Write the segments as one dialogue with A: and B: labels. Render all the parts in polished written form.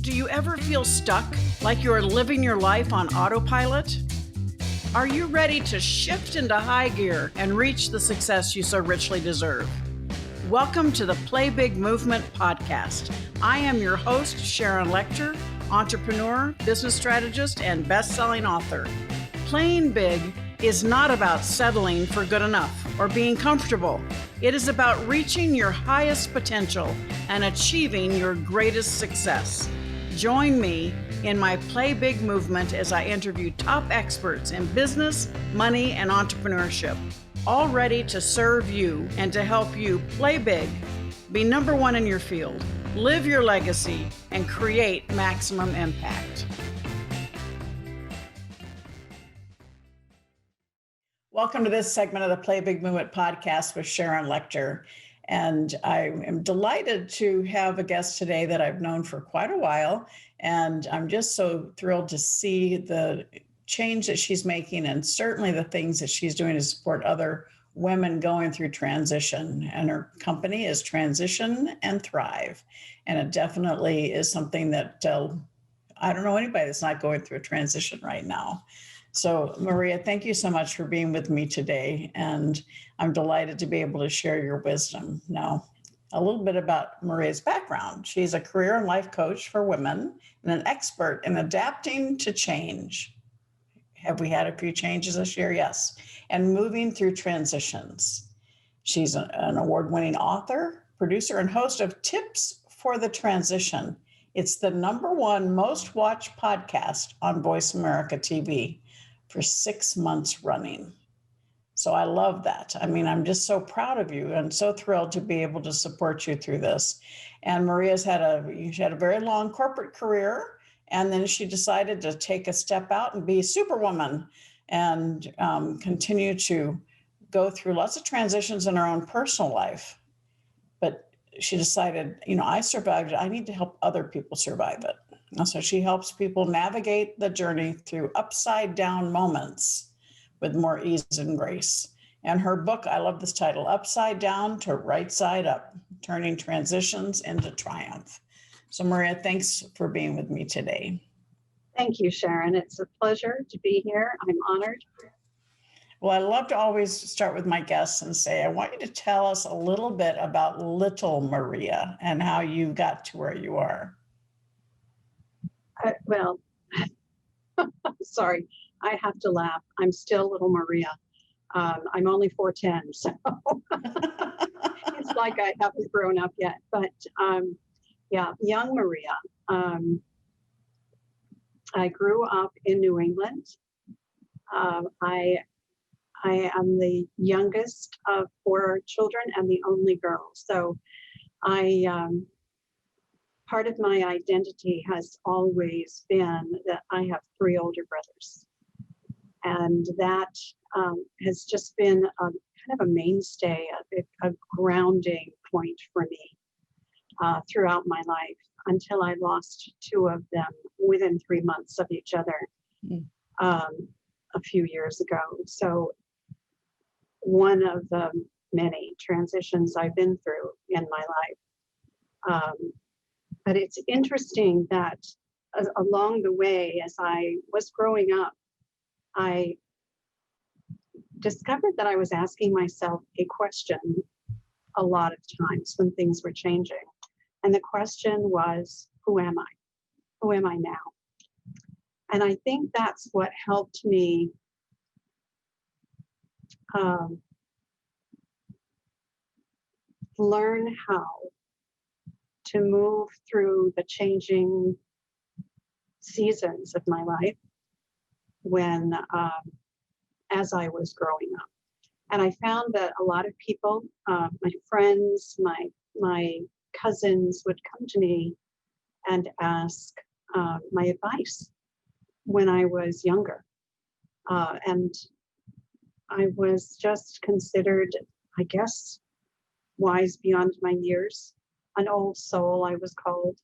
A: Do you ever feel stuck, like you're living your life on autopilot? Are you ready to shift into high gear and reach the success you so richly deserve? Welcome to the Play Big Movement podcast. I am your host, Sharon Lechter, entrepreneur, business strategist, and best-selling author. Playing big is not about settling for good enough or being comfortable. It is about reaching your highest potential and achieving your greatest success. Join me in my Play Big movement as I interview top experts in business, money, and entrepreneurship, all ready to serve you and to help you play big, be number one in your field, live your legacy, and create maximum impact. Welcome to this segment of the Play Big Movement podcast with Sharon Lechter. And I am delighted to have a guest today that I've known for quite a while. And I'm just so thrilled to see the change that she's making and certainly the things that she's doing to support other women going through transition. And her company is Transition and Thrive. And it definitely is something that I don't know anybody that's not going through a transition right now. So Maria, thank you so much for being with me today. And I'm delighted to be able to share your wisdom. Now, a little bit about Maria's background. She's a career and life coach for women and an expert in adapting to change. Have we had a few changes this year? Yes. And moving through transitions. She's an award-winning author, producer, and host of Tips for the Transition. It's the #1 most watched podcast on VoiceAmericaTV for 6 months running. So I love that. I mean, I'm just so proud of you and so thrilled to be able to support you through this. And Maria's had a very long corporate career, and then she decided to take a step out and be a superwoman and continue to go through lots of transitions in her own personal life. But she decided, I survived it. I need to help other people survive it. And so she helps people navigate the journey through upside down moments with more ease and grace. And her book, I love this title, Upside Down to Right Side Up, Turning Transitions into Triumph. So Maria, thanks for being with me today.
B: Thank you, Sharon. It's a pleasure to be here. I'm honored.
A: Well, I love to always start with my guests and say, I want you to tell us a little bit about little Maria and how you got to where you are.
B: Well, sorry, I have to laugh. I'm still little Maria. I'm only 4'10", so it's like I haven't grown up yet. But young Maria. I grew up in New England. I am the youngest of 4 children and the only girl. So part of my identity has always been that I have 3 older brothers. And that has just been kind of a mainstay, a grounding point for me throughout my life until I lost 2 of them within 3 months of each other a few years ago. So one of the many transitions I've been through in my life. But it's interesting that along the way, as I was growing up, I discovered that I was asking myself a question a lot of times when things were changing. And the question was, who am I? Who am I now? And I think that's what helped me learn how to move through the changing seasons of my life when, as I was growing up. And I found that a lot of people, my friends, my cousins would come to me and ask my advice when I was younger. And I was just considered, I guess, wise beyond my years. An old soul, I was called.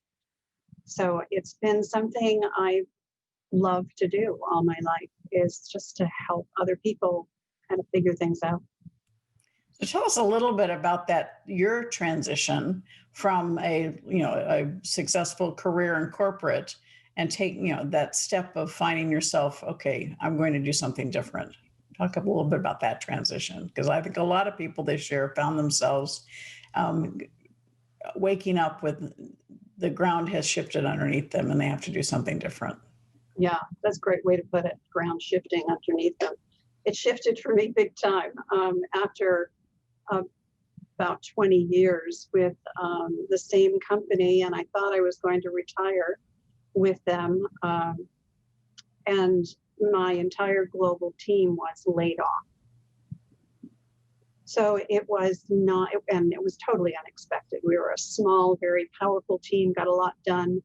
B: So it's been something I love to do all my life, is just to help other people kind of figure things out.
A: So tell us a little bit about that, your transition from a successful career in corporate and taking, that step of finding yourself, okay, I'm going to do something different. Talk a little bit about that transition, because I think a lot of people this year found themselves um, waking up with the ground has shifted underneath them and they have to do something different.
B: Yeah, that's a great way to put it. Ground shifting underneath them. It shifted for me big time after about 20 years with the same company, and I thought I was going to retire with them. And my entire global team was laid off. So it was not, and it was totally unexpected. We were a small, very powerful team, got a lot done,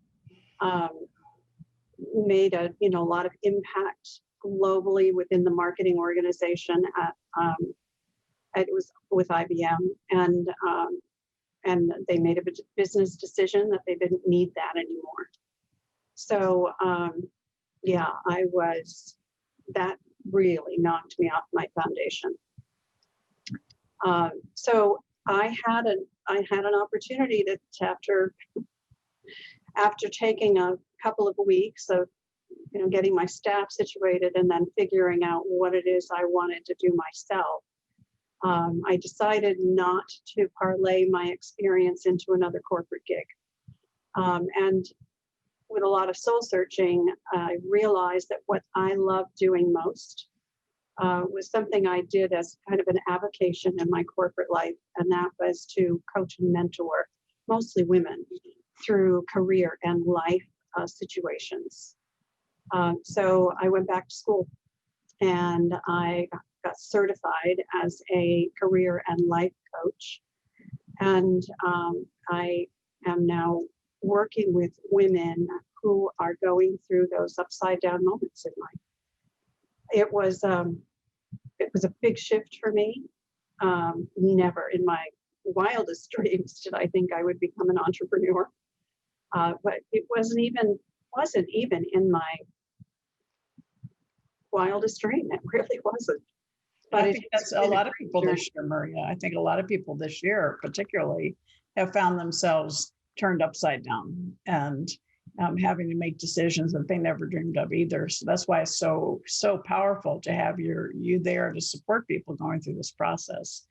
B: made a lot of impact globally within the marketing organization. It was with IBM, and they made a business decision that they didn't need that anymore. So yeah, that really knocked me off my foundation. So I had an opportunity to after taking a couple of weeks of getting my staff situated and then figuring out what it is I wanted to do myself. I decided not to parlay my experience into another corporate gig. And with a lot of soul searching, I realized that what I love doing most was something I did as kind of an avocation in my corporate life, and that was to coach and mentor mostly women through career and life situations. So I went back to school and I got certified as a career and life coach. And I am now working with women who are going through those upside down moments in life. It was a big shift for me. Never in my wildest dreams did I think I would become an entrepreneur. But it wasn't even in my wildest dream. It really wasn't.
A: But I think that's a lot of people this year, Maria. I think a lot of people this year, particularly, have found themselves turned upside down and having to make decisions that they never dreamed of either. So that's why it's so powerful to have you there to support people going through this process.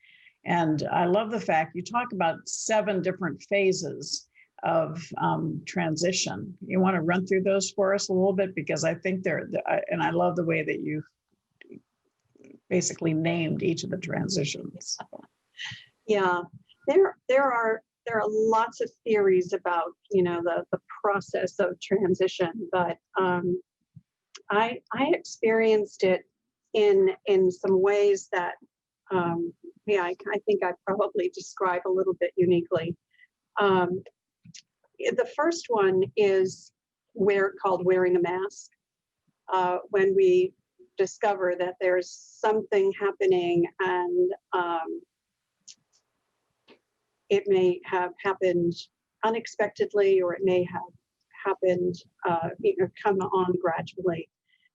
A: And I love the fact you talk about 7 different phases of transition. You want to run through those for us a little bit, because I think and I love the way that you basically named each of the transitions.
B: Yeah, there are lots of theories about the process of transition, but I experienced it in some ways that I think I probably describe a little bit uniquely. The first one is called wearing a mask. When we discover that there's something happening, and it may have happened unexpectedly, or it may have happened, come on gradually.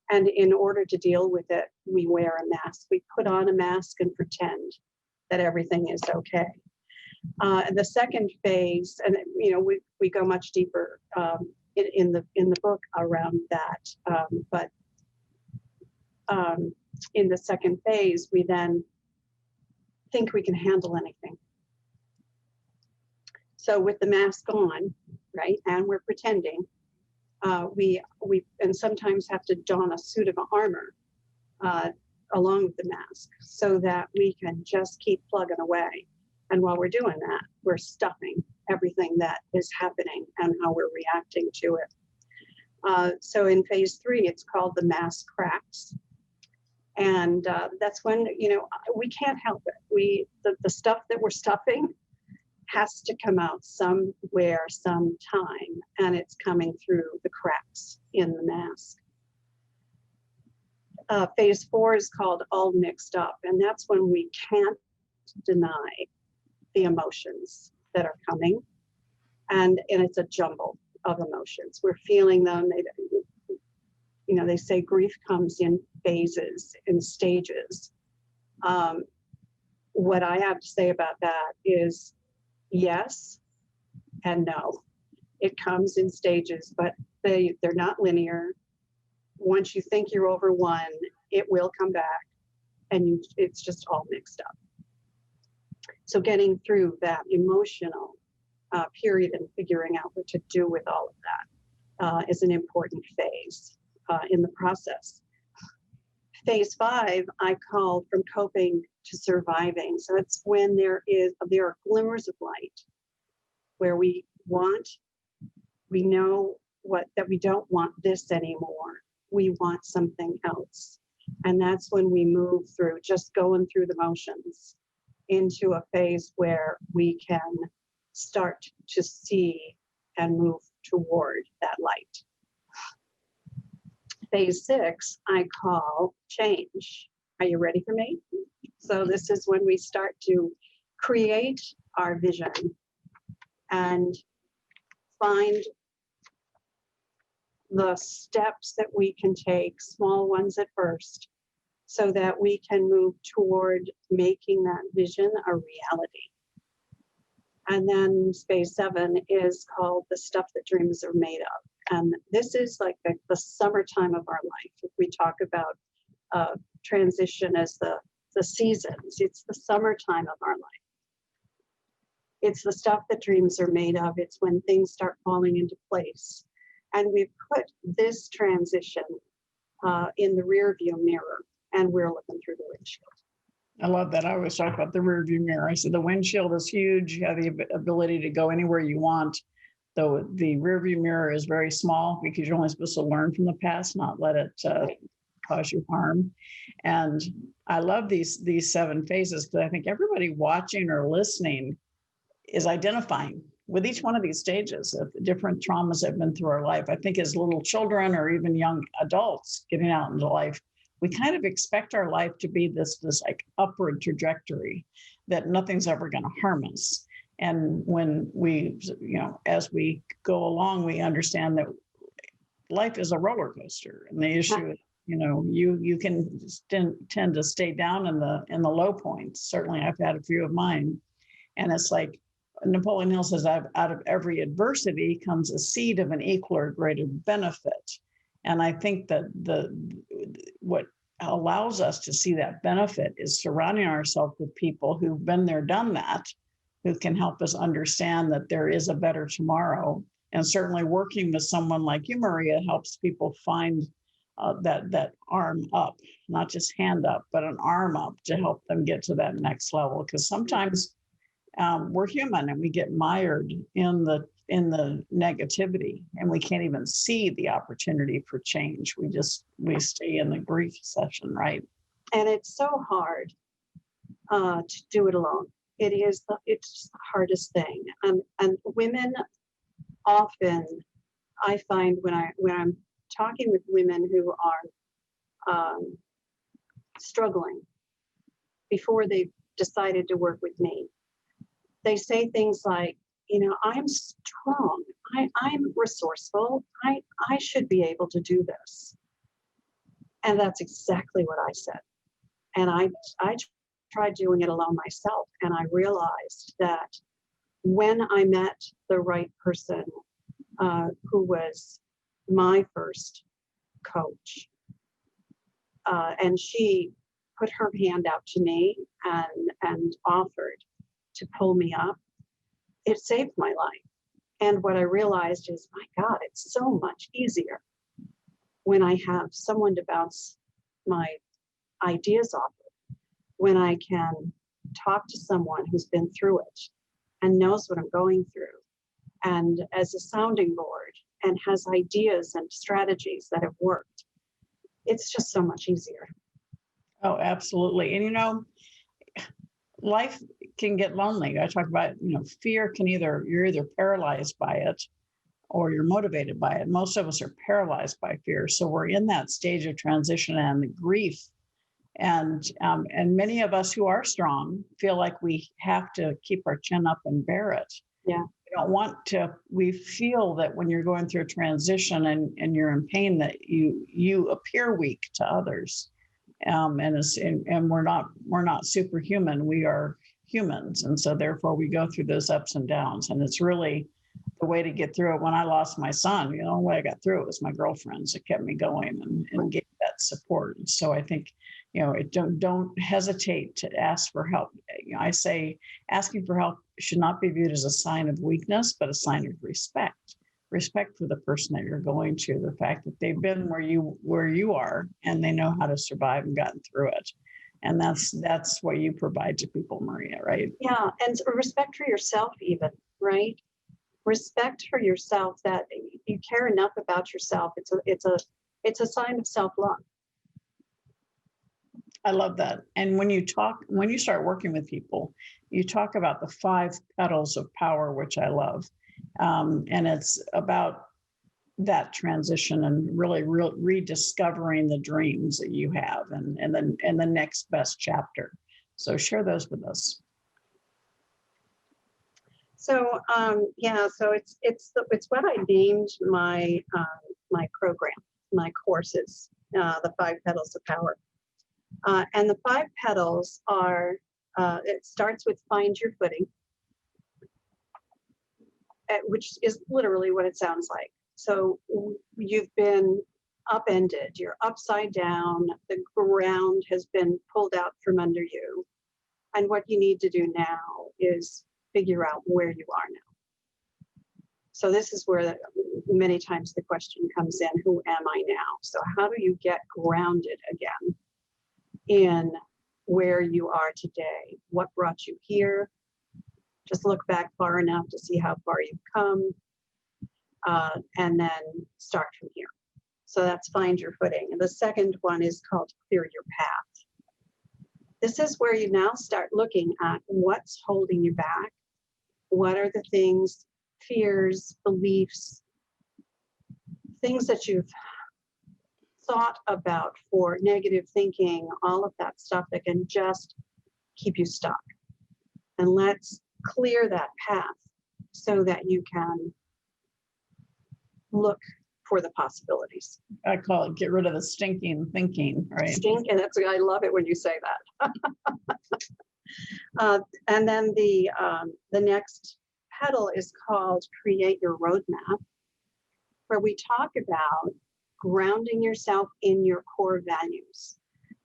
B: And in order to deal with it, we wear a mask. We put on a mask and pretend that everything is okay. The second phase, and we go much deeper in the book around that, but in the second phase, we then think we can handle anything. So with the mask on, right, and we're pretending, we and sometimes have to don a suit of armor along with the mask, so that we can just keep plugging away. And while we're doing that, we're stuffing everything that is happening and how we're reacting to it. So in phase 3, it's called the mask cracks. And that's when, we can't help it. The stuff that we're stuffing has to come out somewhere, sometime, and it's coming through the cracks in the mask. Phase 4 is called all mixed up, and that's when we can't deny the emotions that are coming, and it's a jumble of emotions. We're feeling them. They say grief comes in phases, in stages. what I have to say about that is yes and no. It comes in stages, but they're not linear. Once you think you're over one, it will come back, and it's just all mixed up. So getting through that emotional period and figuring out what to do with all of that is an important phase in the process. Phase 5, I call from coping to surviving. So it's when there are glimmers of light where we know that we don't want this anymore. We want something else. And that's when we move through just going through the motions into a phase where we can start to see and move toward that light. Phase 6, I call change. Are you ready for me? So this is when we start to create our vision and find the steps that we can take, small ones at first, so that we can move toward making that vision a reality. And then phase 7 is called the stuff that dreams are made of. And this is like the summertime of our life. If we talk about transition as the seasons, it's the summertime of our life. It's the stuff that dreams are made of. It's when things start falling into place. And we've put this transition in the rear view mirror, and we're looking through the windshield.
A: I love that. I always talk about the rear view mirror. I said the windshield is huge. You have the ability to go anywhere you want. Though the rear view mirror is very small because you're only supposed to learn from the past, not let it cause you harm. And I love these 7 phases because I think everybody watching or listening is identifying with each one of these stages of the different traumas that have been through our life. I think as little children or even young adults getting out into life, we kind of expect our life to be this like upward trajectory, that nothing's ever going to harm us. And when we, as we go along, we understand that life is a roller coaster. And the issue is, you can tend to stay down in the low points. Certainly I've had a few of mine. And it's like Napoleon Hill says, out of every adversity comes a seed of an equal or greater benefit. And I think that what allows us to see that benefit is surrounding ourselves with people who've been there, done that, who can help us understand that there is a better tomorrow. And certainly working with someone like you, Maria, helps people find that arm up, not just hand up, but an arm up to help them get to that next level. Because sometimes we're human and we get mired in the negativity, and we can't even see the opportunity for change. We stay in the grief session, right?
B: And it's so hard to do it alone. It's just the hardest thing. And women often, I find when I'm talking with women who are struggling before they've decided to work with me, they say things like, I'm strong, I'm resourceful, I should be able to do this. And that's exactly what I said. And I tried doing it alone myself, and I realized that when I met the right person, who was my first coach, and she put her hand out to me and offered to pull me up, it saved my life. And what I realized is, my God, it's so much easier when I have someone to bounce my ideas off of, when I can talk to someone who's been through it and knows what I'm going through, and as a sounding board, and has ideas and strategies that have worked. It's just so much easier.
A: Oh, absolutely. And life can get lonely. I talk about, fear can you're either paralyzed by it or you're motivated by it. Most of us are paralyzed by fear. So we're in that stage of transition and the grief. And many of us who are strong feel like we have to keep our chin up and bear it.
B: Yeah.
A: We feel that when you're going through a transition and you're in pain, that you appear weak to others. And we're not superhuman. We are humans, and so therefore we go through those ups and downs. And it's really the way to get through it. When I lost my son, the way I got through it was my girlfriends that kept me going and gave that support. And so I think, don't hesitate to ask for help. I say asking for help should not be viewed as a sign of weakness, but a sign of respect for the person that you're going to, the fact that they've been where you are, and they know how to survive and gotten through it. And that's what you provide to people, Maria, right?
B: Yeah, and respect for yourself even, right? Respect for yourself, that you care enough about yourself. It's a sign of self-love.
A: I love that. And when you start working with people, you talk about the 5 petals of power, which I love. And it's about that transition and really rediscovering the dreams that you have and the next best chapter. So share those with us.
B: So so it's what I named my my program, my courses, the 5 petals of power. And the 5 petals are, it starts with find your footing, which is literally what it sounds like. So you've been upended, you're upside down, the ground has been pulled out from under you. And what you need to do now is figure out where you are now. So this is where many times the question comes in, who am I now? So how do you get grounded again in where you are today? What brought you here? Just look back far enough to see how far you've come, and then start from here. So that's find your footing. And the second one is called clear your path. This is where you now start looking at what's holding you back. What are the things, fears, beliefs, things that you've thought about for negative thinking, all of that stuff that can just keep you stuck. And let's clear that path so that you can look for the possibilities.
A: I call it get rid of the stinking thinking, right?
B: Stinking, I love it when you say that. And then the next petal is called create your roadmap, where we talk about grounding yourself in your core values.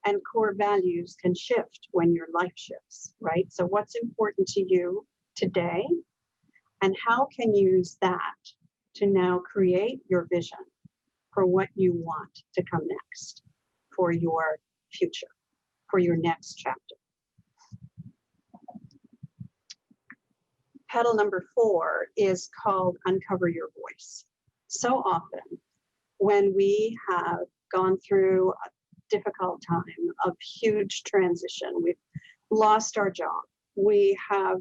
B: And core values can shift when your life shifts, right? So what's important to you today, and how can you use that to now create your vision for what you want to come next, for your future, for your next chapter. Petal number 4 is called uncover your voice. So often when we have gone through a difficult time of huge transition, we've lost our job, we have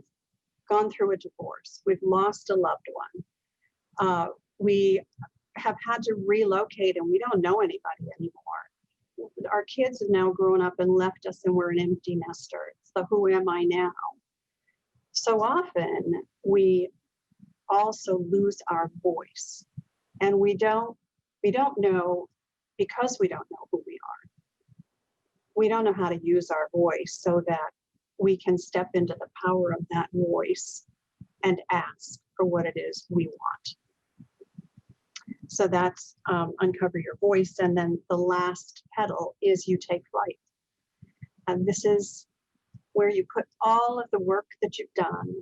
B: gone through a divorce, we've lost a loved one, we have had to relocate and we don't know anybody anymore. Our kids have now grown up and left us and we're an empty nester. So who am I now? So often we also lose our voice, and we don't know, because we don't know who we are. We don't know how to use our voice so that we can step into the power of that voice and ask for what it is we want. So that's uncover your voice. And then the last petal is you take flight. And this is where you put all of the work that you've done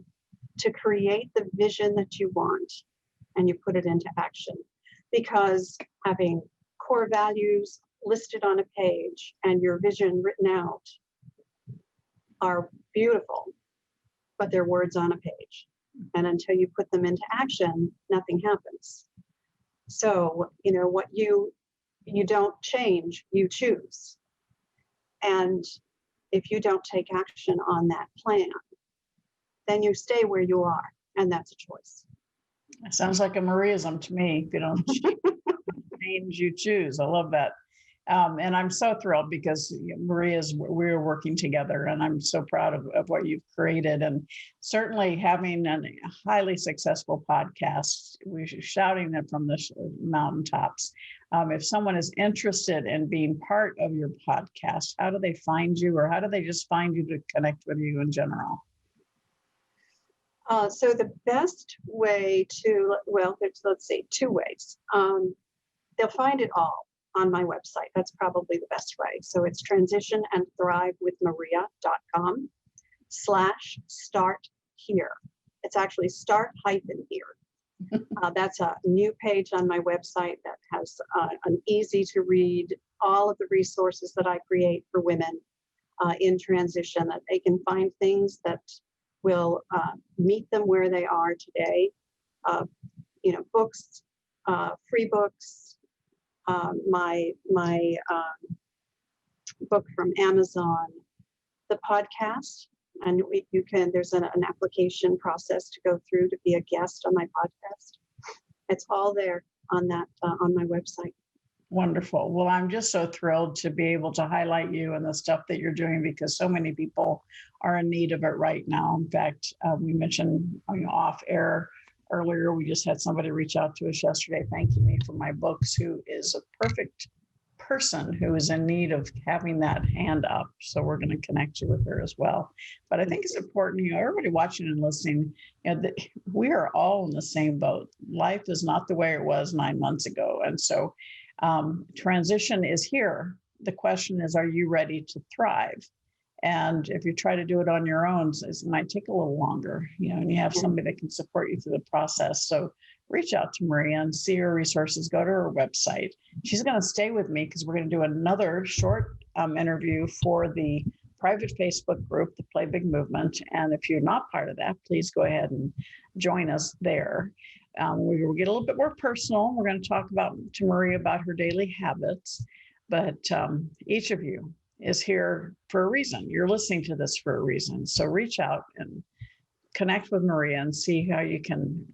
B: to create the vision that you want, and you put it into action. Because having core values listed on a page and your vision written out are beautiful, but they're words on a page. And until you put them into action, nothing happens. So, what you don't change, you choose. And if you don't take action on that plan, then you stay where you are, and that's a choice.
A: It sounds like a Mariaism to me. If you don't change, you choose. I love that. And I'm so thrilled because we're working together, and I'm so proud of what you've created. And certainly having a highly successful podcast, we're shouting it from the mountaintops. If someone is interested in being part of your podcast, how do they find you, or how do they just find you to connect with you in general?
B: So the best way to, well, let's say 2 ways. They'll find it all on my website. That's probably the best way. So it's transitionandthrivewithmaria.com/start here. It's actually start hyphen here. That's a new page on my website that has an easy to read, all of the resources that I create for women in transition, that they can find things that will meet them where they are today. Books, free books, my book from Amazon, the podcast, and there's an application process to go through to be a guest on my podcast. It's all there on my website.
A: Wonderful. Well, I'm just so thrilled to be able to highlight you and the stuff that you're doing, because so many people are in need of it right now. In fact, we mentioned off air earlier, we just had somebody reach out to us yesterday thanking me for my books, who is a perfect person who is in need of having that hand up. So we're going to connect you with her as well. But I think it's important, everybody watching and listening, we are all in the same boat. Life is not the way it was 9 months ago. And so transition is here. The question is, are you ready to thrive? And if you try to do it on your own, it might take a little longer, and you have somebody that can support you through the process. So reach out to Maria and see her resources. Go to her website. She's going to stay with me because we're going to do another short interview for the private Facebook group, the Play Big Movement. And if you're not part of that, please go ahead and join us there. We will get a little bit more personal. We're going to talk to Maria about her daily habits, but each of you is here for a reason. You're listening to this for a reason. So reach out and connect with Maria and see how you can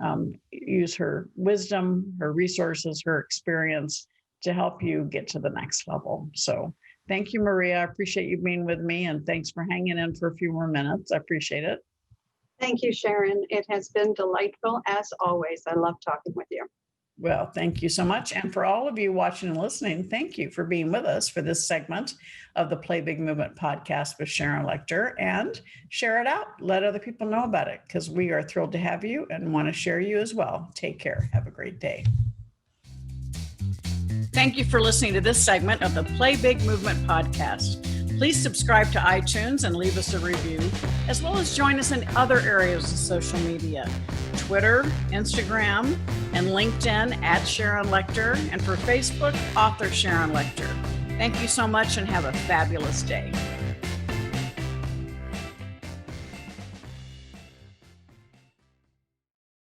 A: use her wisdom, her resources, her experience to help you get to the next level. So thank you, Maria. I appreciate you being with me, and thanks for hanging in for a few more minutes. I appreciate it.
B: Thank you, Sharon. It has been delightful as always. I love talking with you.
A: Well, thank you so much. And for all of you watching and listening, thank you for being with us for this segment of the Play Big Movement podcast with Sharon Lechter. And share it out. Let other people know about it, because we are thrilled to have you and want to share you as well. Take care. Have a great day. Thank you for listening to this segment of the Play Big Movement podcast. Please subscribe to iTunes and leave us a review, as well as join us in other areas of social media: Twitter, Instagram, and LinkedIn at Sharon Lechter, and for Facebook, author Sharon Lechter. Thank you so much and have a fabulous day.